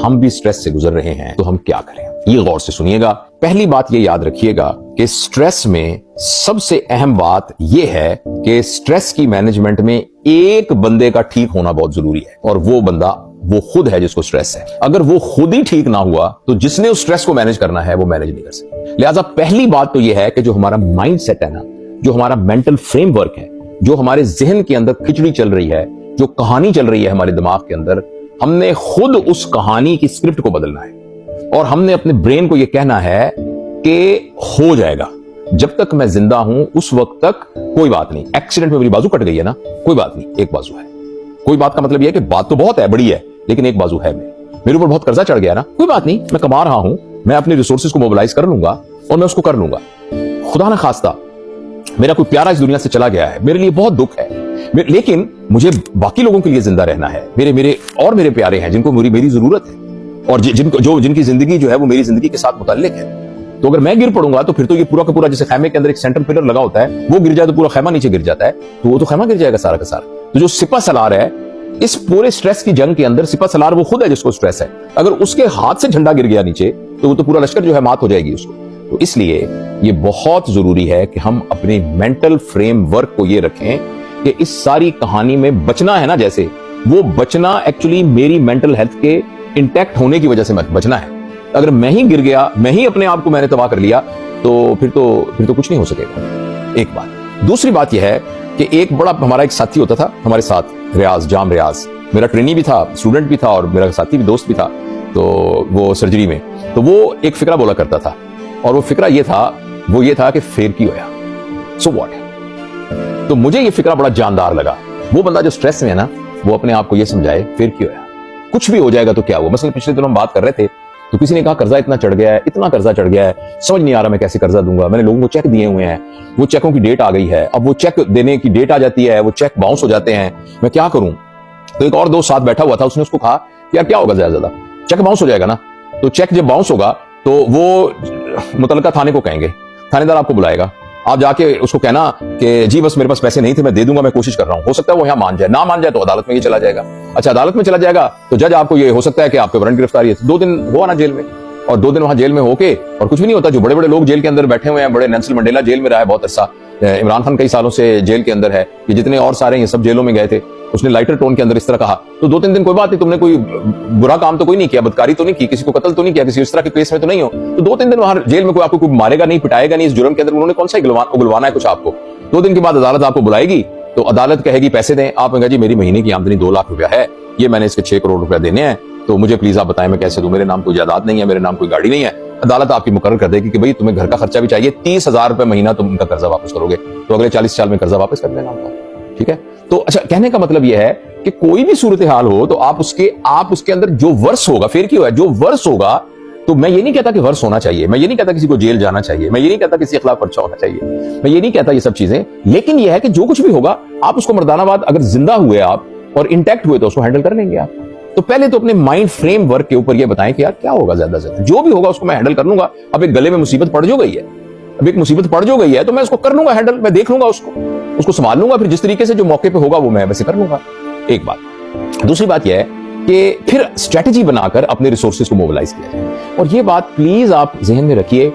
हम भी स्ट्रेस से गुजर रहे हैं तो हम क्या करें, ये गौर से सुनिएगा। पहली बात ये याद रखिएगा कि स्ट्रेस में सबसे अहम बात यह है कि स्ट्रेस की मैनेजमेंट में एक बंदे का ठीक होना बहुत जरूरी है, और वो बंदा वो खुद है जिसको स्ट्रेस है। अगर वो खुद ही ठीक ना हुआ तो जिसने उस स्ट्रेस को मैनेज करना है वो मैनेज नहीं कर सकता। लिहाजा पहली बात तो यह है कि जो हमारा माइंड सेट है ना, जो हमारा मेंटल फ्रेमवर्क है, जो हमारे जहन के अंदर खिचड़ी चल रही है, जो कहानी चल रही है हमारे दिमाग के अंदर, हमने खुद उस कहानी की स्क्रिप्ट को बदलना है। और हमने अपने ब्रेन को यह कहना है कि हो जाएगा, जब तक मैं जिंदा हूं उस वक्त तक कोई बात नहीं। एक्सीडेंट में मेरी बाजू कट गई है ना, कोई बात नहीं, एक बाजू है। कोई बात का मतलब यह है कि बात तो बहुत है, बड़ी है, लेकिन एक बाजू है। मेरे ऊपर बहुत कर्जा चढ़ गया ना, कोई बात नहीं, मैं कमा रहा हूं, मैं अपने रिसोर्सेज को मोबिलाइज कर लूंगा और मैं उसको कर लूंगा। खुदा ना खास्ता मेरा कोई प्यारा इस दुनिया से चला गया है, मेरे लिए बहुत दुख है, लेकिन मुझे बाकी लोगों के लिए जिंदा रहना है। मेरे प्यारे हैं जिनको मेरी जरूरत है, और जिनकी जिंदगी जो है वो मेरी जिंदगी के साथ मुताल्लिक है। तो अगर मैं गिर पड़ूंगा तो फिर तो ये पूरा का पूरा, जैसे खैमे के अंदर एक सेंटर पिलर लगा होता है, वो गिर जाए तो पूरा खैमा नीचे गिर जाता है, तो वो तो खैमा गिर जाएगा सारा का सारा। तो जो सिपा सलार है इस पूरे स्ट्रेस की जंग के अंदर, सिपा सलार वो खुद है जिसको स्ट्रेस है। अगर उसके हाथ से झंडा गिर गया नीचे तो वो तो पूरा लश्कर जो है मात हो जाएगी उसको। तो इसलिए ये बहुत जरूरी है कि हम अपने मेंटल फ्रेमवर्क को ये रखें कि इस सारी कहानी में बचना है ना, जैसे वो बचना एक्चुअली मेरी मेंटल हेल्थ के इंटैक्ट होने की वजह से बचना है। अगर मैं ही गिर गया, मैं ही अपने आप को मैंने तबाह कर लिया, तो फिर तो कुछ नहीं हो सकेगा। एक बात। दूसरी बात यह है कि एक बड़ा हमारा एक साथी होता था हमारे साथ, जाम रियाज, मेरा ट्रेनी भी था, स्टूडेंट भी था, और मेरा साथी भी, दोस्त भी था। तो वो सर्जरी में, तो वो एक फिक्रा बोला करता था, और वो फिक्रा ये था कि फेर की होया, सो व्हाट। तो मुझे ये फिक्रा बड़ा जानदार लगा। वो बंदा जो स्ट्रेस में है ना, वो अपने आप को ये समझाए फेर की होया, कुछ भी हो जाएगा तो क्या हुआ। मसलन पिछले दिनों हम बात कर रहे थे तो किसी ने कहा कर्जा इतना चढ़ गया है, इतना कर्जा चढ़ गया है, समझ नहीं आ रहा मैं कैसे कर्जा दूंगा। मैंने लोगों को चेक दिए हुए हैं, वो चेकों की डेट आ गई है, अब वो चेक देने की डेट आ जाती है, वो चेक बाउंस हो जाते हैं, मैं क्या करूं। तो एक और दोस्त साथ बैठा हुआ था, उसने उसको कहा यार क्या होगा, ज्यादा चेक बाउंस हो जाएगा ना। तो चेक जब बाउंस होगा तो वो मुतलका थाने को कहेंगे, थानेदार आपको बुलाएगा, आप जाके उसको कहना कि जी बस मेरे पास पैसे नहीं थे, मैं दे दूंगा, मैं कोशिश कर रहा हूं। हो सकता है वो यहाँ मान जाए, ना मान जाए तो अदालत में ये चला जाएगा। अच्छा, अदालत में चला जाएगा तो जज आपको, ये हो सकता है कि आपके वारंट गिरफ्तारी है, 2 दिन हुआ ना जेल में, और 2 दिन वहां जेल में होके और कुछ भी नहीं होता। जो बड़े बड़े लोग जेल के अंदर बैठे हुए हैं, बड़े नेल्सन मंडेला जेल में रहा है बहुत अरसा, इमरान खान कई सालों से जेल के अंदर है, ये जितने और सारे ये सब जेलों में गए थे। उसने लाइटर टोन के अंदर इस तरह कहा, तो 2-3 दिन कोई बात नहीं, तुमने कोई बुरा काम तो कोई नहीं किया, बदकारी तो नहीं की, किसी को कत्ल तो नहीं किया, किसी इस तरह के केस में तो नहीं हो, तो 2-3 दिन वहां जेल में कोई आपको कोई मारेगा नहीं, पिटाएगा नहीं, इस जुर्म के अंदर उन्होंने कौन सा उगलवाना है कुछ आपको। 2 दिन के बाद अदालत आपको बुलाएगी, तो अदालत कहेगी पैसे दें, आप कहेंगे जी मेरी महीने की आमदनी 2 लाख रुपया है, ये मैंने इसके 6 करोड़ रुपया देने हैं, तो मुझे प्लीज आप बताएं मैं कैसे दूं, मेरे नाम कोई जायदाद नहीं है, मेरे नाम कोई गाड़ी नहीं है। अदालत आपकी मुकर्रर कर देगी कि भाई तुम्हें घर का खर्चा भी चाहिए, 30,000 रुपए महीना तुम उनका कर्जा वापस करोगे, तो अगले 40 साल में कर्जा वापस कर देना होगा। ठीक है। तो अच्छा, कहने का मतलब यह है कि कोई भी सूरत हाल हो तो आप उसके अंदर जो वर्ष होगा, फिर क्यों है, जो वर्ष होगा, तो मैं ये नहीं कहता कि वर्ष होना चाहिए, मैं ये नहीं कहता किसी को जेल जाना चाहिए, मैं ये नहीं कहता किसी के खिलाफ पर्चा होना चाहिए, मैं ये नहीं कहता ये सब चीजें, लेकिन यह है कि जो कुछ भी होगा आप उसको मर्दानाबाद, अगर जिंदा हुए आप और इंटैक्ट हुए तो उसको हैंडल कर लेंगे आप। तो पहले तो अपने माइंड फ्रेमवर्क के ऊपर ये बताएं कि यार क्या होगा, ज्यादा से ज्यादा जो भी होगा उसको मैं हैंडल कर लूंगा। अब एक गले में मुसीबत पड़ जो गई है, तो मैं उसको कर लूंगा हैंडल, मैं देख लूंगा उसको संभाल लूंगा, फिर जिस तरीके से जो मौके पे होगा वो मैं वैसे कर लूंगा। एक बात। दूसरी बात यह है कि फिर स्ट्रेटजी बनाकर अपने रिसोर्सेज को मोबिलाइज किया जाए। और ये बात प्लीज आप जहन में रखिए,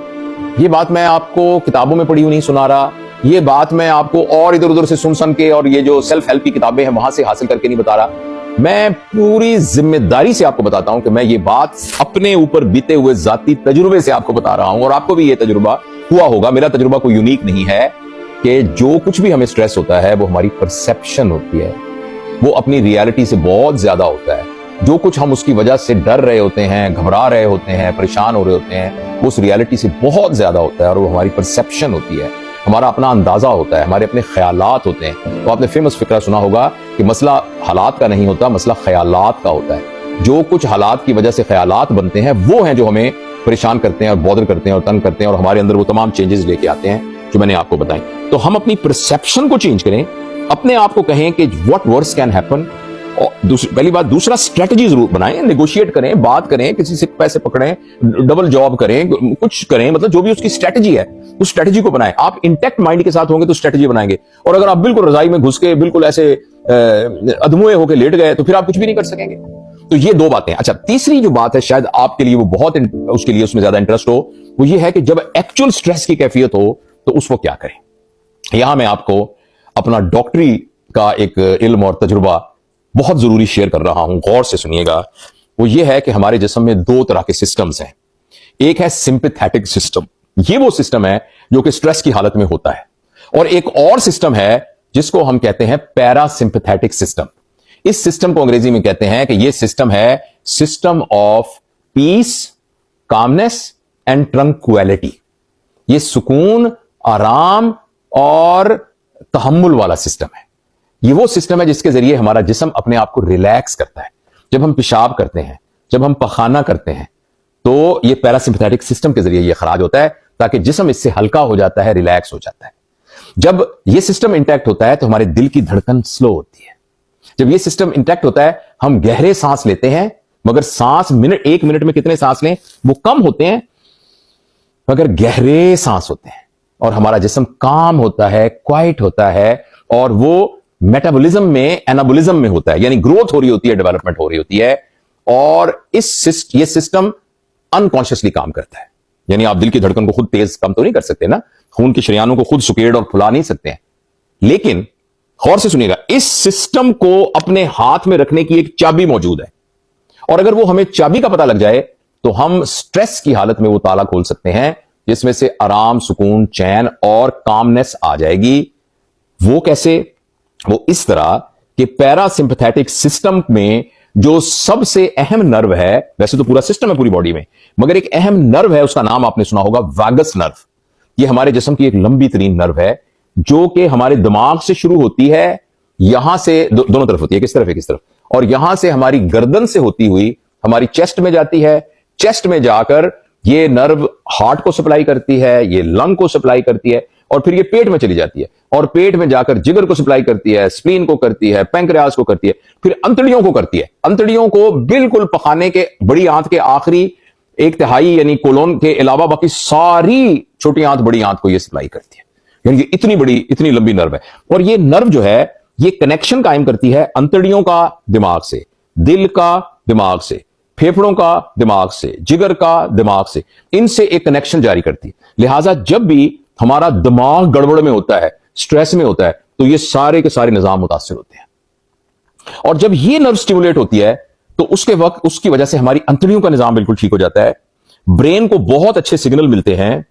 ये बात मैं आपको किताबों में पढ़ी हुई नहीं सुना रहा, ये बात मैं आपको और इधर उधर से सुन के और ये जो सेल्फ हेल्प की किताबें हैं वहां से हासिल करके नहीं बता रहा। मैं पूरी जिम्मेदारी से आपको बताता हूं कि मैं ये बात अपने ऊपर बीते हुए जाती तजुर्बे से आपको बता रहा हूं, और आपको भी ये तजुर्बा हुआ होगा। मेरा तजुर्बा कोई यूनिक नहीं है कि जो कुछ भी हमें स्ट्रेस होता है वो हमारी परसेप्शन होती है, वो अपनी रियलिटी से बहुत ज्यादा होता है। जो कुछ हम उसकी वजह से डर रहे होते हैं, घबरा रहे होते हैं, परेशान हो रहे होते हैं, वो उस रियलिटी से बहुत ज्यादा होता है, और वो हमारी परसेप्शन होती है, हमारा अपना अंदाजा होता है, हमारे अपने ख्यालात होते हैं। तो आपने फेमस फिक्रा सुना होगा कि मसला हालात का नहीं होता, मसला ख्यालात का होता है। जो कुछ हालात की वजह से ख्यालात बनते हैं वो हैं जो हमें परेशान करते हैं और बॉदर करते हैं और तंग करते हैं, और हमारे अंदर वो तमाम चेंजेस लेके आते हैं जो मैंने आपको बताई। तो हम अपनी परसेप्शन को चेंज करें, अपने आप को कहें कि व्हाट वर्स कैन हैपन। और पहली बात, दूसरा स्ट्रेटजी जरूर बनाएं, नेगोशिएट करें, बात करें, किसी से पैसे पकड़ें, डबल जॉब करें, कुछ करें, मतलब जो भी उसकी स्ट्रेटजी है उस स्ट्रेटजी को बनाएं। आप इंटैक्ट माइंड के साथ होंगे तो स्ट्रेटजी बनाएंगे, और अगर आप बिल्कुल रजाई में घुस के बिल्कुल ऐसे अधमुए होकर लेट गए तो फिर आप कुछ भी नहीं कर सकेंगे। तो ये दो बातें। अच्छा, तीसरी जो बात है शायद आपके लिए वो बहुत उसके लिए उसमें ज्यादा इंटरेस्ट हो, वो ये है कि जब एक्चुअल स्ट्रेस की कैफियत हो तो उसको क्या करें। यहां मैं आपको अपना डॉक्टरी का एक इल्म और तजुर्बा बहुत जरूरी शेयर कर रहा हूं, गौर से सुनिएगा। वो ये है कि हमारे जिस्म में दो तरह के सिस्टम्स हैं। एक है सिंपैथेटिक सिस्टम, ये वो सिस्टम है जो कि स्ट्रेस की हालत में होता है, और एक और सिस्टम है जिसको हम कहते हैं पैरासिंपैथेटिक सिस्टम। इस सिस्टम को अंग्रेजी में कहते हैं कि ये सिस्टम है system of peace, calmness and tranquility. ये सुकून, आराम और तहम्मुल वाला सिस्टम है। ये वो सिस्टम है जिसके जरिए हमारा जिस्म अपने आप को रिलैक्स करता है। जब हम पेशाब करते हैं, जब हम पखाना करते हैं, तो ये पैरासिम्पैथेटिक सिस्टम के जरिए ये खराज होता है, ताकि जिस्म इससे हल्का हो जाता है, रिलैक्स हो जाता है। जब ये सिस्टम इंटैक्ट होता है तो हमारे दिल की धड़कन स्लो होती है। जब ये सिस्टम इंटैक्ट होता है हम गहरे सांस लेते हैं, मगर सांस एक मिनट में कितने सांस लें वो कम होते हैं, मगर गहरे सांस होते हैं। और हमारा जिस्म काम होता है, क्वाइट होता है, और वो मेटाबॉलिज्म में, एनाबॉलिज्म में होता है, यानी ग्रोथ हो रही होती है, डेवलपमेंट हो रही होती है। और ये सिस्टम अनकॉन्शियसली काम करता है। यानी आप दिल की धड़कन को खुद तेज कम तो नहीं कर सकते ना, खून के शरियानों को खुद सुकेड़ और फुला नहीं सकते हैं, लेकिन गौर से सुनिएगा, इस सिस्टम को अपने हाथ में रखने की एक चाबी मौजूद है। और अगर वो हमें चाबी का पता लग जाए तो हम स्ट्रेस की हालत में वो ताला खोल सकते हैं, जिसमें से आराम, सुकून, चैन और कामनेस आ जाएगी। वो कैसे? वो इस तरह कि पैरासिम्पैथेटिक सिस्टम में जो सबसे अहम नर्व है, वैसे तो पूरा सिस्टम है पूरी बॉडी में, मगर एक अहम नर्व है, उसका नाम आपने सुना होगा, वैगस नर्व। ये हमारे जिस्म की एक लंबी तरीन नर्व है, जो कि हमारे दिमाग से शुरू होती है, यहां से दोनों तरफ होती है, किस तरफ है, किस तरफ, और यहां से हमारी गर्दन से होती हुई हमारी चेस्ट में जाती है। चेस्ट में जाकर ये नर्व हार्ट को सप्लाई करती है, ये लंग को सप्लाई करती है, और फिर ये पेट में चली जाती है, और पेट में जाकर जिगर को सप्लाई करती है, स्प्लीन को करती है, पैंक्रियास को करती है, फिर अंतड़ियों को करती है। अंतड़ियों को बिल्कुल पखाने के बड़ी आंत के आखिरी एक तिहाई यानी कोलोन के अलावा बाकी सारी छोटी आंत बड़ी आंत को ये सप्लाई करती है। यानी कि इतनी बड़ी, इतनी लंबी नर्व है। और ये नर्व जो है ये कनेक्शन कायम करती है अंतड़ियों का दिमाग से, दिल का दिमाग से, फेफड़ों का दिमाग से, जिगर का दिमाग से, इनसे एक कनेक्शन जारी करती है। लिहाजा जब भी हमारा दिमाग गड़बड़ में होता है, स्ट्रेस में होता है, तो ये सारे के सारे निजाम मुतासिर होते हैं। और जब ये नर्व स्टिमुलेट होती है तो उसके वक्त उसकी वजह से हमारी अंतड़ियों का निजाम बिल्कुल ठीक हो जाता है, ब्रेन को बहुत अच्छे सिग्नल मिलते हैं,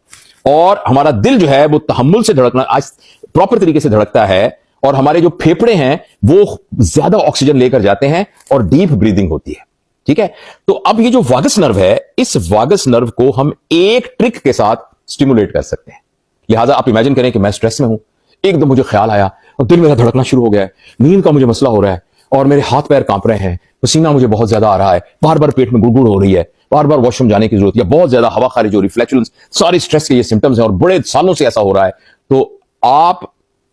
और हमारा दिल जो है वो तहम्मुल से धड़कना आज प्रॉपर तरीके से धड़कता है, और हमारे जो फेफड़े हैं वो ज्यादा ऑक्सीजन लेकर जाते हैं, और डीप ब्रीदिंग होती है। ठीक है, तो अब ये जो वागस नर्व है, इस वागस नर्व को हम एक ट्रिक के साथ स्टिमुलेट कर सकते हैं। लिहाजा आप इमेजिन करें कि मैं स्ट्रेस में हूं, एकदम मुझे ख्याल आया और दिल मेरा धड़कना शुरू हो गया है, नींद का मुझे मसला हो रहा है, और मेरे हाथ पैर कांप रहे हैं, पसीना मुझे बहुत ज्यादा आ रहा है, बार बार पेट में गुड़गुड़ हो रही है, बार बार वॉशरूम जाने की जरूरत है, बहुत ज्यादा हवा खारिज हो रही, फ्लैचुलेंस, सारी स्ट्रेस के ये सिम्टम्स हैं और बड़े सालों से ऐसा हो रहा है। तो आप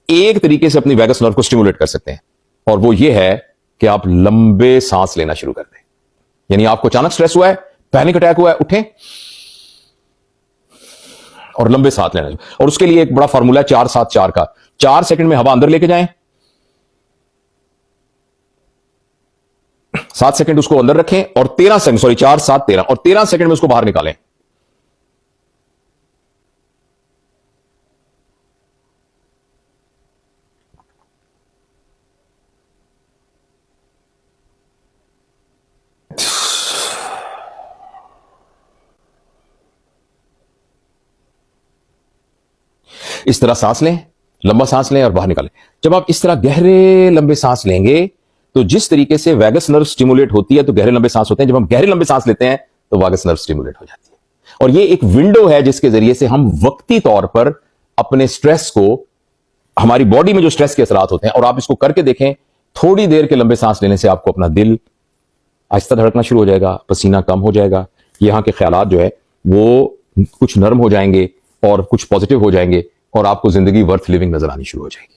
एक तरीके से अपनी वैगस नर्व को स्टिमुलेट कर सकते हैं, और वो ये है कि आप लंबे सांस लेना शुरू कर दें। यानी आपको अचानक स्ट्रेस हुआ है, पैनिक अटैक हुआ है, उठें और लंबे सांस लेना। और उसके लिए एक बड़ा फार्मूला है 4-7-4 का। 4 सेकंड में हवा अंदर लेके जाएं, 7 सेकंड उसको अंदर रखें, और 13 सेकंड, सॉरी 4-7-13, और 13 सेकंड में उसको बाहर निकालें। इस तरह सांस लें, लंबा सांस लें और बाहर निकालें। जब आप इस तरह गहरे लंबे सांस लेंगे तो जिस तरीके से वैगस नर्व स्टिमुलेट होती है तो गहरे लंबे सांस होते हैं, जब हम गहरे लंबे सांस लेते हैं तो वैगस नर्व स्टिमुलेट हो जाती है। और ये एक विंडो है जिसके जरिए से हम वक्ती तौर पर अपने स्ट्रेस को, हमारी बॉडी में जो स्ट्रेस के असरात होते हैं, और आप इसको करके देखें, थोड़ी देर के लंबे सांस लेने से आपको अपना दिल आहिस्ता धड़कना शुरू हो जाएगा, पसीना कम हो जाएगा, यहाँ के ख्यालात जो है वो कुछ नर्म हो जाएंगे और कुछ पॉजिटिव हो जाएंगे, और आपको जिंदगी वर्थ लिविंग नजर आनी शुरू हो जाएगी।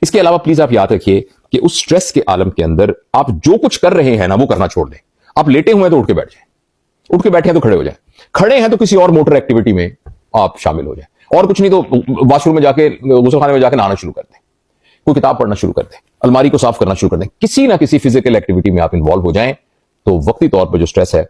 इसके अलावा प्लीज आप याद रखिए कि उस स्ट्रेस के आलम के अंदर आप जो कुछ कर रहे हैं ना वो करना छोड़ दें। आप लेटे हुए हैं तो उठ के बैठ जाएं, उठ के बैठे हैं तो खड़े हो जाएं, खड़े हैं तो किसी और मोटर एक्टिविटी में आप शामिल हो जाएं, और कुछ नहीं तो वॉशरूम में जाके, गुस्लखाने में जाके नहाना शुरू कर दें, कोई किताब पढ़ना शुरू कर दें, अलमारी को साफ करना शुरू कर दें, किसी ना किसी फिजिकल एक्टिविटी में आप इन्वॉल्व हो जाएं, तो वक्ती तौर पर जो स्ट्रेस है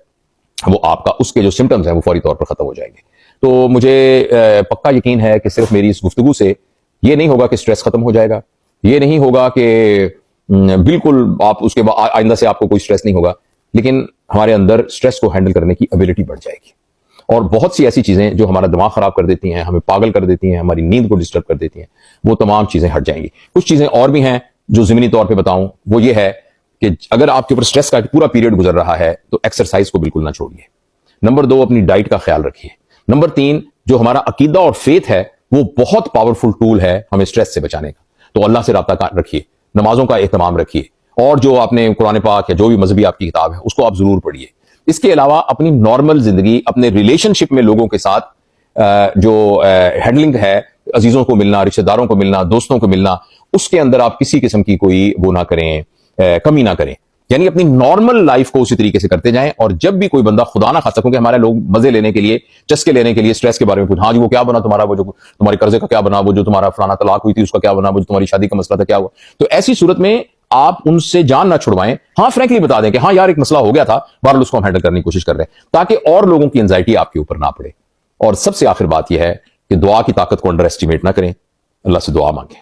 वो आपका, उसके जो सिम्टम्स हैं वो फौरी तौर पर खत्म हो जाएंगे। तो मुझे पक्का यकीन है कि सिर्फ मेरी इस गुफ्तगू से ये नहीं होगा कि स्ट्रेस खत्म हो जाएगा, ये नहीं होगा कि बिल्कुल आप उसके बाद आइंदा से आपको कोई स्ट्रेस नहीं होगा, लेकिन हमारे अंदर स्ट्रेस को हैंडल करने की एबिलिटी बढ़ जाएगी। और बहुत सी ऐसी चीजें जो हमारा दिमाग खराब कर देती हैं, हमें पागल कर देती हैं, हमारी नींद को डिस्टर्ब कर देती हैं, वो तमाम चीजें हट जाएंगी। कुछ चीजें और भी हैं जो ज़मीनी तौर पे बताऊं, वो ये है कि अगर आपके ऊपर स्ट्रेस का पूरा पीरियड गुजर रहा है तो एक्सरसाइज को बिल्कुल ना छोड़िए। नंबर 2, अपनी डाइट का ख्याल रखिए। नंबर 3, जो हमारा अकीदा और फेथ है वो बहुत पावरफुल टूल है हमें स्ट्रेस से बचाने का, तो अल्लाह से राब्ता रखिए, नमाजों का एहतमाम रखिए, और जो आपने कुरान पाक या जो भी मजहबी आपकी किताब है उसको आप जरूर पढ़िए। इसके अलावा अपनी नॉर्मल जिंदगी, अपने रिलेशनशिप में लोगों के साथ जो हैंडलिंग है, अजीजों को मिलना, रिश्तेदारों को मिलना, दोस्तों को मिलना, उसके अंदर आप किसी किस्म की कोई वो ना करें, कमी ना करें। यानी अपनी नॉर्मल लाइफ को उसी तरीके से करते जाएं। और जब भी कोई बंदा, खुदा ना खास्ता, क्योंकि हमारे लोग मजे लेने के लिए, चस्के लेने के लिए स्ट्रेस के बारे में पूछ, हाँ जी वो क्या बना तुम्हारा, वो जो तुम्हारे कर्जे का क्या बना, वो जो तुम्हारा फलाना तलाक हुई थी उसका क्या बना, वो जो तुम्हारी शादी का मसला था क्या हुआ, तो ऐसी सूरत में आप उनसे जान ना छुड़वाएं। हाँ, फ्रैंकली बता दें कि हाँ यार एक मसला हो गया था, बहरहाल उसको हम हैंडल करने की कोशिश कर रहे हैं, ताकि और लोगों की एंजाइटी आपके ऊपर ना पड़े। और सबसे आखिर बात यह है कि दुआ की ताकत को अंडर एस्टिमेट ना करें, अल्लाह से दुआ मांगे।